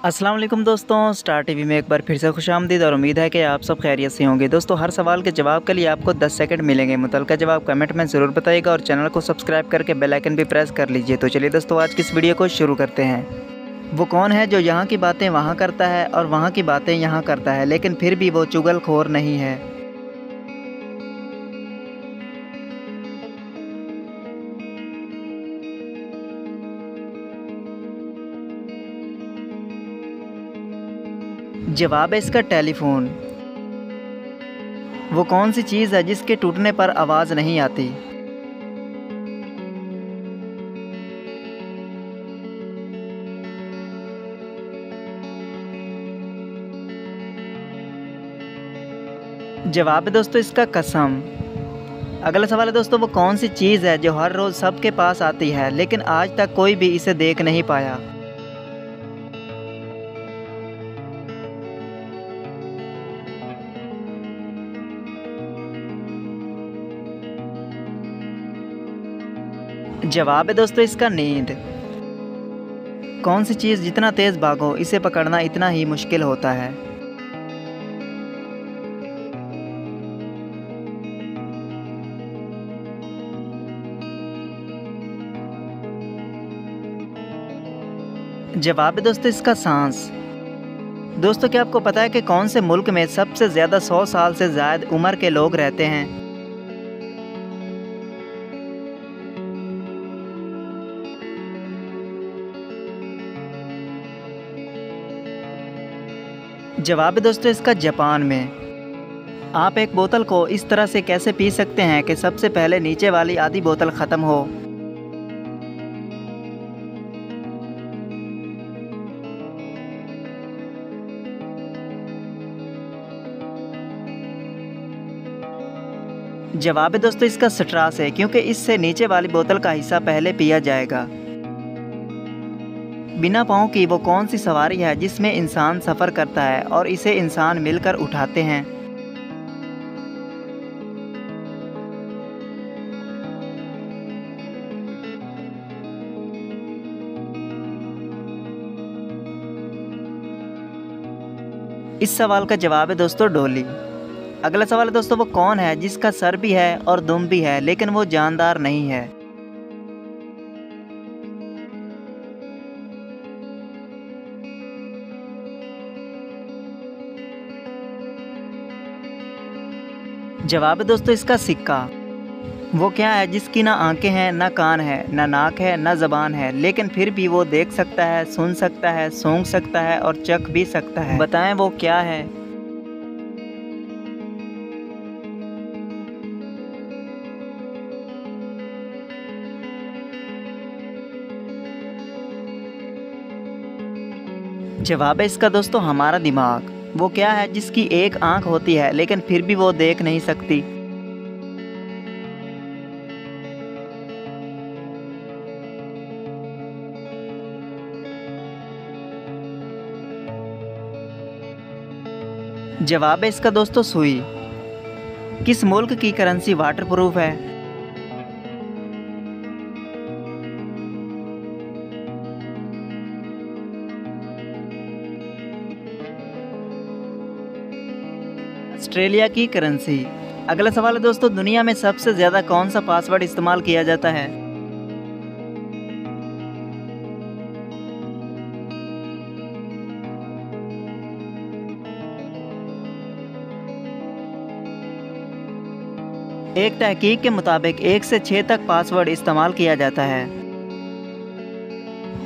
अस्सलाम वालेकुम दोस्तों, स्टार टीवी में एक बार फिर से खुशामदीद और उम्मीद है कि आप सब खैरियत से होंगे। दोस्तों, हर सवाल के जवाब के लिए आपको 10 सेकंड मिलेंगे। मुतल्लिका जवाब कमेंट में ज़रूर बताइएगा और चैनल को सब्सक्राइब करके बेल आइकन भी प्रेस कर लीजिए। तो चलिए दोस्तों, आज की इस वीडियो को शुरू करते हैं। वो कौन है जो यहाँ की बातें वहाँ करता है और वहाँ की बातें यहाँ करता है, लेकिन फिर भी वो चुगलखोर नहीं है? जवाब है इसका टेलीफोन। वो कौन सी चीज़ है जिसके टूटने पर आवाज़ नहीं आती? जवाब है दोस्तों इसका कसम। अगला सवाल है दोस्तों, वो कौन सी चीज़ है जो हर रोज़ सबके पास आती है लेकिन आज तक कोई भी इसे देख नहीं पाया? जवाब है दोस्तों इसका नींद। कौन सी चीज़ जितना तेज़ भागो इसे पकड़ना इतना ही मुश्किल होता है? जवाब है दोस्तों इसका सांस। दोस्तों, क्या आपको पता है कि कौन से मुल्क में सबसे ज़्यादा 100 साल से ज़्यादा उम्र के लोग रहते हैं? जवाब है दोस्तों इसका जापान में। आप एक बोतल को इस तरह से कैसे पी सकते हैं कि सबसे पहले नीचे वाली आधी बोतल ख़त्म हो? जवाब है दोस्तों इसका स्ट्रॉ से, क्योंकि इससे नीचे वाली बोतल का हिस्सा पहले पिया जाएगा। बिना पाँव की वो कौन सी सवारी है जिसमें इंसान सफ़र करता है और इसे इंसान मिलकर उठाते हैं? इस सवाल का जवाब है दोस्तों डोली। अगला सवाल है दोस्तों, वो कौन है जिसका सर भी है और दुम भी है लेकिन वो जानदार नहीं है? जवाब है दोस्तों इसका सिक्का। वो क्या है जिसकी ना आंखें हैं, ना कान है, ना नाक है, ना ज़बान है, लेकिन फिर भी वो देख सकता है, सुन सकता है, सूंघ सकता है और चख भी सकता है? बताएं वो क्या है? जवाब है इसका दोस्तों हमारा दिमाग। वो क्या है जिसकी एक आंख होती है लेकिन फिर भी वो देख नहीं सकती? जवाब है इसका दोस्तों सुई। किस मुल्क की करेंसी वाटरप्रूफ है? ऑस्ट्रेलिया की करेंसी। अगला सवाल है दोस्तों, दुनिया में सबसे ज़्यादा कौन सा पासवर्ड इस्तेमाल किया जाता है? एक तहकीक के मुताबिक 1 से 6 तक पासवर्ड इस्तेमाल किया जाता है।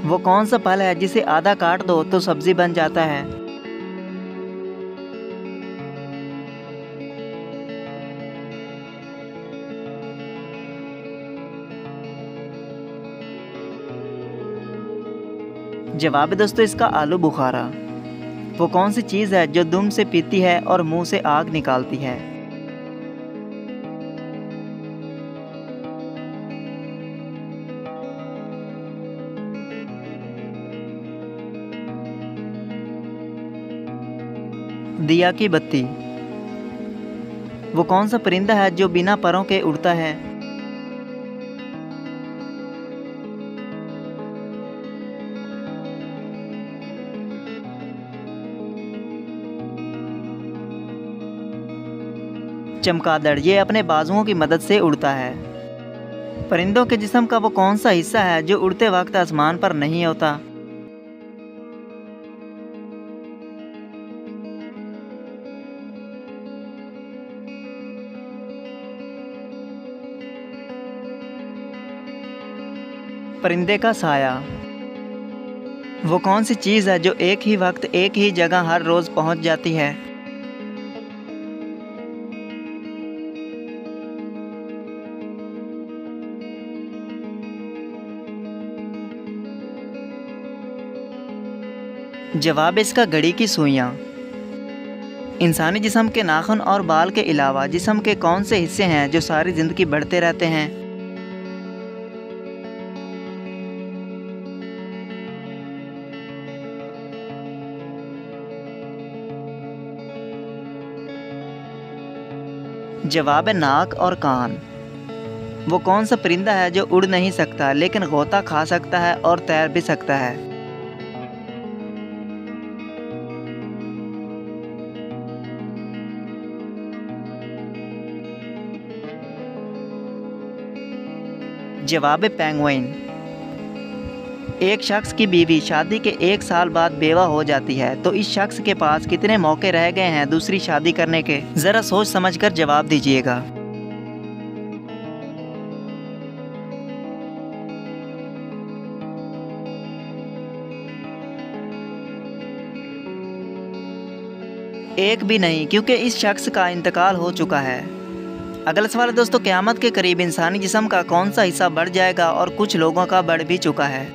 वो कौन सा फल है जिसे आधा काट दो तो सब्जी बन जाता है? जवाब है दोस्तों इसका आलू बुखारा। वो कौन सी चीज़ है जो दुम से पीती है और मुंह से आग निकालती है? दिया की बत्ती। वो कौन सा परिंदा है जो बिना परों के उड़ता है? चमगादड़ ये अपने बाजुओं की मदद से उड़ता है। परिंदों के जिस्म का वो कौन सा हिस्सा है जो उड़ते वक्त आसमान पर नहीं होता? परिंदे का साया। वो कौन सी चीज़ है जो एक ही वक्त एक ही जगह हर रोज़ पहुंच जाती है? जवाब इसका घड़ी की सुइयां। इंसानी जिस्म के नाखून और बाल के अलावा जिस्म के कौन से हिस्से हैं जो सारी ज़िंदगी बढ़ते रहते हैं? जवाब है नाक और कान। वो कौन सा परिंदा है जो उड़ नहीं सकता लेकिन गोता खा सकता है और तैर भी सकता है? जवाब है पेंगुइन। एक शख्स की बीवी शादी के 1 साल बाद बेवा हो जाती है तो इस शख्स के पास कितने मौके रह गए हैं दूसरी शादी करने के? ज़रा सोच समझकर जवाब दीजिएगा। एक भी नहीं, क्योंकि इस शख्स का इंतकाल हो चुका है। अगला सवाल दोस्तों, क़यामत के करीब इंसानी जिस्म का कौन सा हिस्सा बढ़ जाएगा और कुछ लोगों का बढ़ भी चुका है?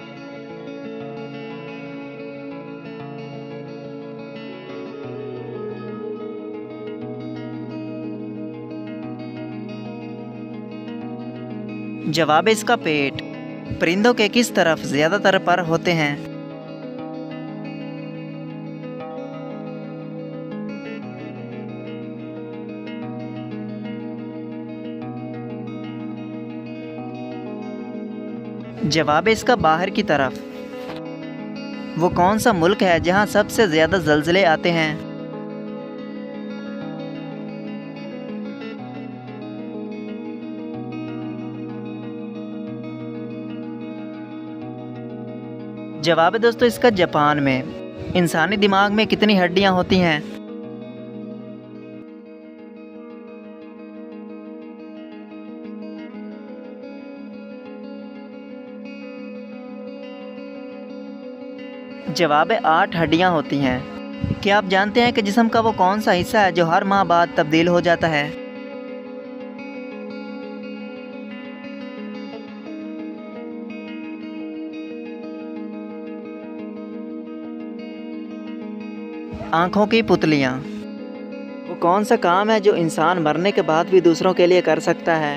जवाब है इसका पेट। परिंदों के किस तरफ ज़्यादातर पर होते हैं? जवाब है इसका बाहर की तरफ। वो कौन सा मुल्क है जहां सबसे ज़्यादा ज़लज़ले आते हैं? जवाब है दोस्तों इसका जापान में। इंसानी दिमाग में कितनी हड्डियां होती हैं? जवाब है 8 हड्डियां होती हैं। क्या आप जानते हैं कि जिस्म का वो कौन सा हिस्सा है जो हर माह बाद तब्दील हो जाता है? आँखों की पुतलियाँ। वो कौन सा काम है जो इंसान मरने के बाद भी दूसरों के लिए कर सकता है?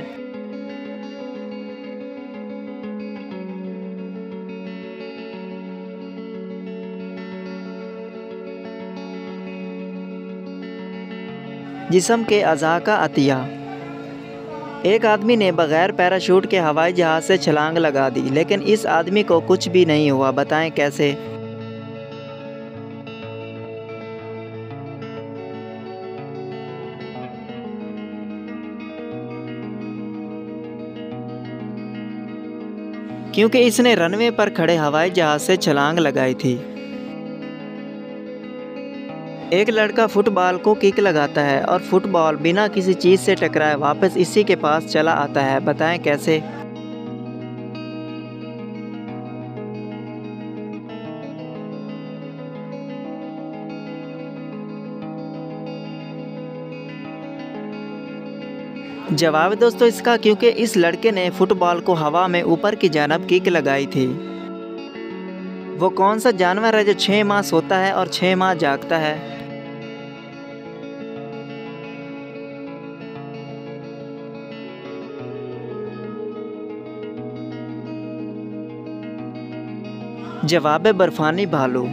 जिस्म के अज़ा का अतिया। एक आदमी ने बग़ैर पैराशूट के हवाई जहाज़ से छलांग लगा दी, लेकिन इस आदमी को कुछ भी नहीं हुआ, बताएं कैसे? क्योंकि इसने रनवे पर खड़े हवाई जहाज़ से छलांग लगाई थी। एक लड़का फुटबॉल को किक लगाता है और फुटबॉल बिना किसी चीज़ से टकराए वापस इसी के पास चला आता है, बताएं कैसे? जवाब दोस्तों इसका, क्योंकि इस लड़के ने फुटबॉल को हवा में ऊपर की जानब किक लगाई थी। वो कौन सा जानवर है जो 6 माह सोता है और 6 माह जागता है? जवाब है बर्फानी भालू।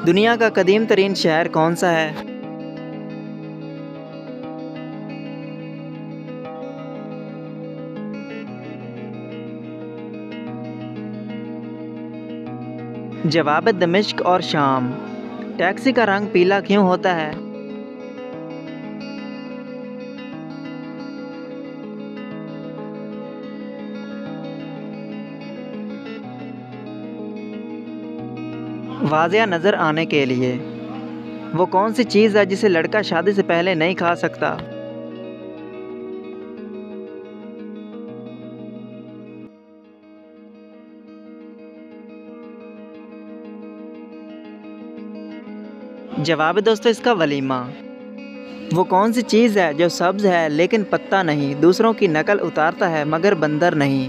दुनिया का कदीम तरीन शहर कौन सा है? जवाब है दमिश्क और शाम। टैक्सी का रंग पीला क्यों होता है? वाज़िया नज़र आने के लिए वो कौन सी चीज़ है जिसे लड़का शादी से पहले नहीं खा सकता? जवाब है दोस्तों इसका वलीमा। वो कौन सी चीज़ है जो सब्ज़ है लेकिन पत्ता नहीं, दूसरों की नकल उतारता है मगर बंदर नहीं?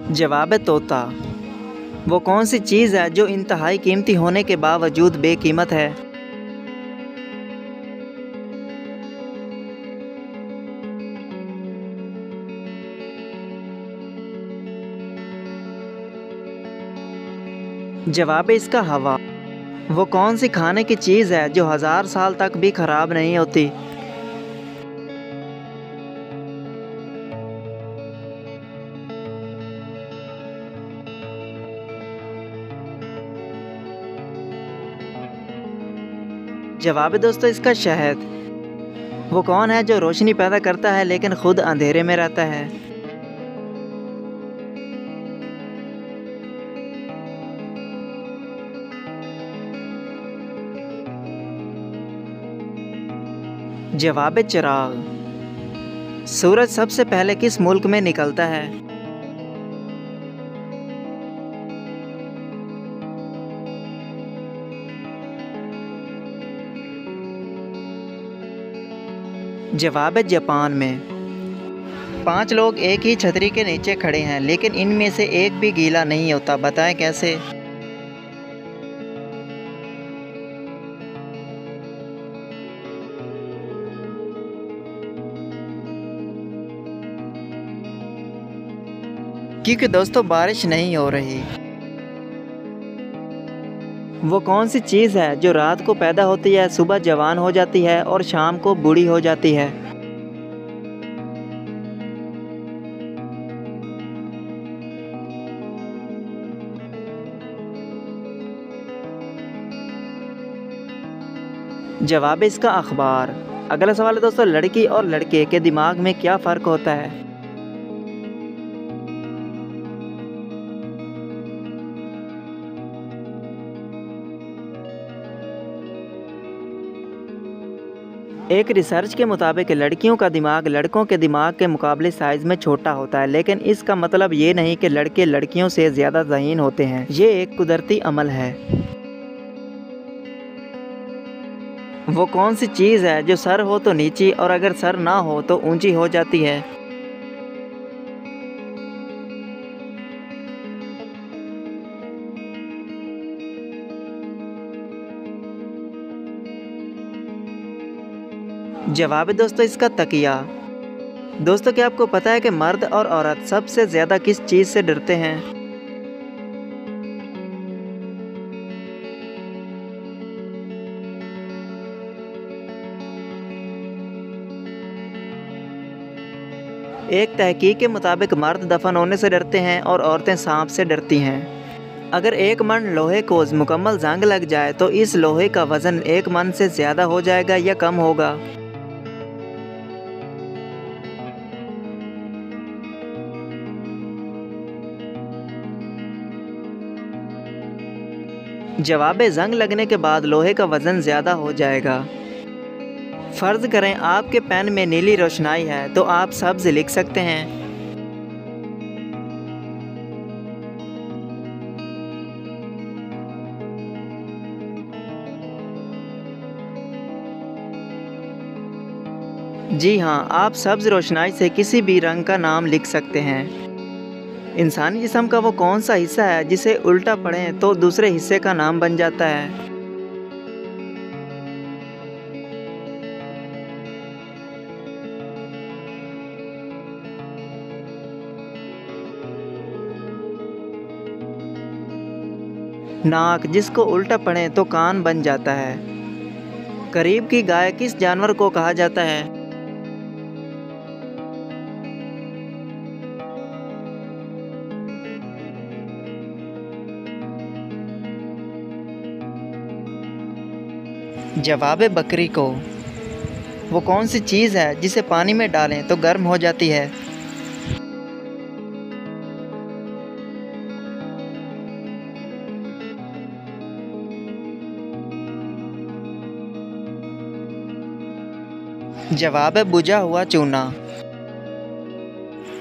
जवाब है तोता। वो कौन सी चीज़ है जो इंतहाई कीमती होने के बावजूद बेकीमत है? जवाब है इसका हवा। वो कौन सी खाने की चीज़ है जो 1000 साल तक भी खराब नहीं होती? जवाब है दोस्तों इसका शहद। वो कौन है जो रोशनी पैदा करता है लेकिन खुद अंधेरे में रहता है? जवाब है चिराग। सूरज सबसे पहले किस मुल्क में निकलता है? जवाब है जापान में। 5 लोग एक ही छतरी के नीचे खड़े हैं लेकिन इनमें से एक भी गीला नहीं होता, बताएं कैसे? क्योंकि दोस्तों बारिश नहीं हो रही। वो कौन सी चीज़ है जो रात को पैदा होती है, सुबह जवान हो जाती है और शाम को बूढ़ी हो जाती है? जवाब है इसका अखबार। अगला सवाल है दोस्तों, लड़की और लड़के के दिमाग में क्या फ़र्क होता है? एक रिसर्च के मुताबिक लड़कियों का दिमाग लड़कों के दिमाग के मुकाबले साइज़ में छोटा होता है, लेकिन इसका मतलब ये नहीं कि लड़के लड़कियों से ज़्यादा ज़हीन होते हैं। ये एक कुदरती अमल है। वो कौन सी चीज़ है जो सर हो तो नीची और अगर सर ना हो तो ऊंची हो जाती है? जवाब है दोस्तों इसका तकिया। दोस्तों क्या आपको पता है कि मर्द और औरत सबसे ज़्यादा किस चीज़ से डरते हैं? एक तहकीक के मुताबिक मर्द दफन होने से डरते हैं और औरतें सांप से डरती हैं। अगर एक मन लोहे को मुकम्मल जंग लग जाए तो इस लोहे का वज़न एक मन से ज़्यादा हो जाएगा या कम होगा? जवाब है जंग लगने के बाद लोहे का वज़न ज़्यादा हो जाएगा। फ़र्ज़ करें आपके पेन में नीली रोशनाई है तो आप सब्ज़ लिख सकते हैं। जी हाँ, आप सब्ज़ रोशनाई से किसी भी रंग का नाम लिख सकते हैं। इंसानी जिस्म का वो कौन सा हिस्सा है जिसे उल्टा पढ़ें तो दूसरे हिस्से का नाम बन जाता है? नाक, जिसको उल्टा पढ़ें तो कान बन जाता है। करीब की गाय किस जानवर को कहा जाता है? जवाब है बकरी को। वो कौन सी चीज़ है जिसे पानी में डालें तो गर्म हो जाती है? जवाब है बुझा हुआ चूना।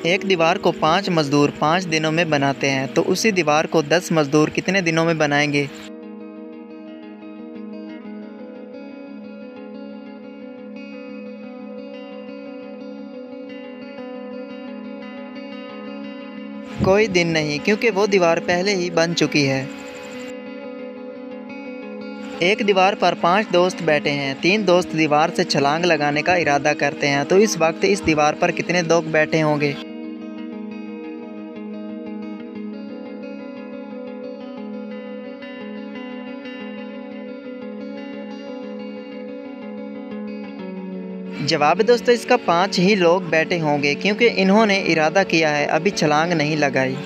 एक दीवार को 5 मजदूर 5 दिनों में बनाते हैं, तो उसी दीवार को 10 मजदूर कितने दिनों में बनाएंगे? कोई दिन नहीं, क्योंकि वो दीवार पहले ही बन चुकी है। एक दीवार पर 5 दोस्त बैठे हैं। 3 दोस्त दीवार से छलांग लगाने का इरादा करते हैं, तो इस वक्त इस दीवार पर कितने लोग बैठे होंगे? जवाब है दोस्तों इसका 5 ही लोग बैठे होंगे, क्योंकि इन्होंने इरादा किया है, अभी छलांग नहीं लगाई।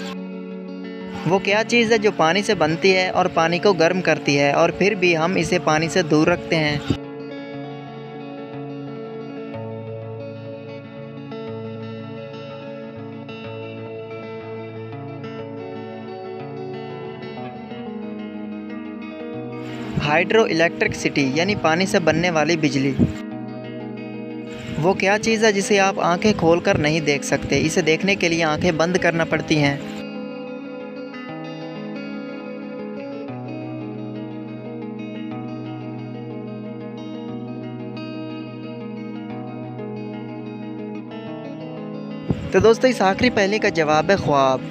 वो क्या चीज़ है जो पानी से बनती है और पानी को गर्म करती है, और फिर भी हम इसे पानी से दूर रखते हैं? हाइड्रो इलेक्ट्रिसिटी यानी पानी से बनने वाली बिजली। वो क्या चीज़ है जिसे आप आंखें खोलकर नहीं देख सकते, इसे देखने के लिए आंखें बंद करना पड़ती हैं? तो दोस्तों इस आखिरी पहले का जवाब है ख्वाब।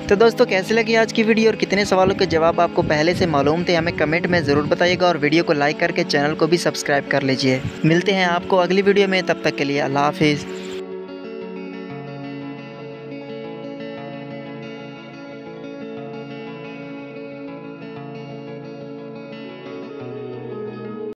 तो दोस्तों कैसे लगी आज की वीडियो और कितने सवालों के जवाब आपको पहले से मालूम थे, हमें कमेंट में ज़रूर बताइएगा और वीडियो को लाइक करके चैनल को भी सब्सक्राइब कर लीजिए। मिलते हैं आपको अगली वीडियो में, तब तक के लिए अल्लाह हाफिज़।